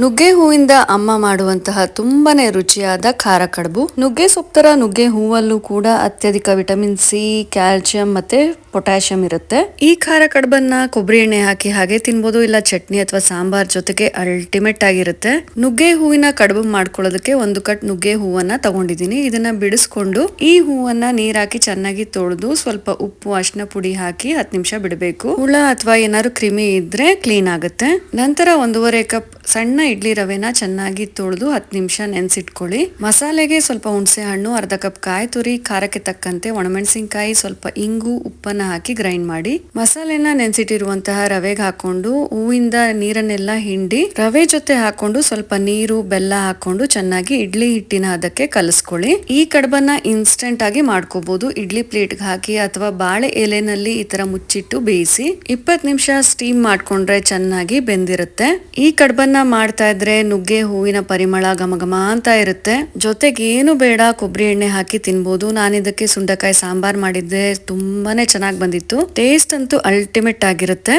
ನುಗ್ಗೆ ಹೂವಿಂದ ಅಮ್ಮ ಮಾಡುವಂತಹ ತುಂಬಾನೇ ರುಚಿಯಾದ ಖಾರ ಕಡುಬು. ನುಗ್ಗೆ ಸೊಪ್ಪು ನುಗ್ಗೆ ಹೂವಲ್ಲೂ ಕೂಡ ಅತ್ಯಧಿಕ ವಿಟಮಿನ್ ಸಿ, ಕ್ಯಾಲ್ಸಿಯಂ ಮತ್ತೆ ಪೊಟ್ಯಾಷಿಯಂ ಇರುತ್ತೆ. ಈ ಖಾರ ಕಡುಬನ್ನ ಕೊಬ್ಬರಿ ಎಣ್ಣೆ ಹಾಕಿ ಹಾಗೆ ತಿನ್ಬೋದು, ಇಲ್ಲ ಚಟ್ನಿ ಅಥವಾ ಸಾಂಬಾರ್ ಜೊತೆಗೆ ಅಲ್ಟಿಮೇಟ್ ಆಗಿರುತ್ತೆ. ನುಗ್ಗೆ ಹೂವಿನ ಕಡುಬು ಮಾಡ್ಕೊಳ್ಳೋದಕ್ಕೆ ಒಂದು ಕಟ್ ನುಗ್ಗೆ ಹೂವನ್ನ ತಗೊಂಡಿದ್ದೀನಿ. ಇದನ್ನ ಬಿಡಿಸ್ಕೊಂಡು ಈ ಹೂವನ್ನ ನೀರ್ ಹಾಕಿ ಚೆನ್ನಾಗಿ ತೊಳೆದು ಸ್ವಲ್ಪ ಉಪ್ಪು ಅರಿಶಿನ ಪುಡಿ ಹಾಕಿ 10 ನಿಮಿಷ ಬಿಡಬೇಕು. ಹುಳ ಅಥವಾ ಏನಾದ್ರು ಕ್ರಿಮಿ ಇದ್ರೆ ಕ್ಲೀನ್ ಆಗುತ್ತೆ. ನಂತರ 1.5 ಕಪ್ ಸಣ್ಣ ಇಡ್ಲಿ ರವೆನ ಚೆನ್ನಾಗಿ ತೊಳೆದು 10 ನಿಮಿಷ ನೆನೆಸಿಟ್ಕೊಳ್ಳಿ. ಮಸಾಲೆಗೆ ಸ್ವಲ್ಪ ಹುಣಸೆ ಹಣ್ಣು, ಅರ್ಧ ಕಪ್ ಕಾಯಿ ತುರಿ, ಖಾರಕ್ಕೆ ತಕ್ಕಂತೆ ಒಣಮೆಣಸಿನಕಾಯಿ, ಸ್ವಲ್ಪ ಇಂಗು, ಉಪ್ಪನ್ನ ಹಾಕಿ ಗ್ರೈಂಡ್ ಮಾಡಿ ಮಸಾಲೆನ ನೆನೆಸಿಟ್ಟಿರುವಂತಹ ರವೆಗೆ ಹಾಕೊಂಡು ಹೂವಿಂದ ನೀರನ್ನೆಲ್ಲ ಹಿಂಡಿ ರವೆ ಜೊತೆ ಹಾಕೊಂಡು ಸ್ವಲ್ಪ ನೀರು ಬೆಲ್ಲ ಹಾಕೊಂಡು ಚೆನ್ನಾಗಿ ಇಡ್ಲಿ ಹಿಟ್ಟಿನ ಅದಕ್ಕೆ ಕಲಿಸ್ಕೊಳ್ಳಿ. ಈ ಕಡುಬನ್ನ ಇನ್ಸ್ಟೆಂಟ್ ಆಗಿ ಮಾಡ್ಕೋಬಹುದು. ಇಡ್ಲಿ ಪ್ಲೇಟ್ಗೆ ಹಾಕಿ ಅಥವಾ ಬಾಳೆ ಎಲೆನಲ್ಲಿ ಈ ತರ ಮುಚ್ಚಿಟ್ಟು ಬೇಯಿಸಿ 20 ನಿಮಿಷ ಸ್ಟೀಮ್ ಮಾಡ್ಕೊಂಡ್ರೆ ಚೆನ್ನಾಗಿ ಬೆಂದಿರುತ್ತೆ. ಈ ಕಡುಬನ್ನ ಮಾಡ್ತಾ ಇದ್ರೆ ನುಗ್ಗೆ ಹೂವಿನ ಪರಿಮಳ ಘಮಘಮ ಅಂತ ಇರುತ್ತೆ. ಜೊತೆಗೆ ಏನು ಬೇಡ, ಕೊಬ್ಬರಿ ಎಣ್ಣೆ ಹಾಕಿ ತಿನ್ಬೋದು. ನಾನು ಇದಕ್ಕೆ ಸುಂಡಕಾಯಿ ಸಾಂಬಾರ್ ಮಾಡಿದ್ದೆ, ತುಂಬಾನೇ ಚೆನ್ನಾಗಿ ಬಂದಿತ್ತು. ಟೇಸ್ಟ್ ಅಂತೂ ಅಲ್ಟಿಮೇಟ್ ಆಗಿರುತ್ತೆ.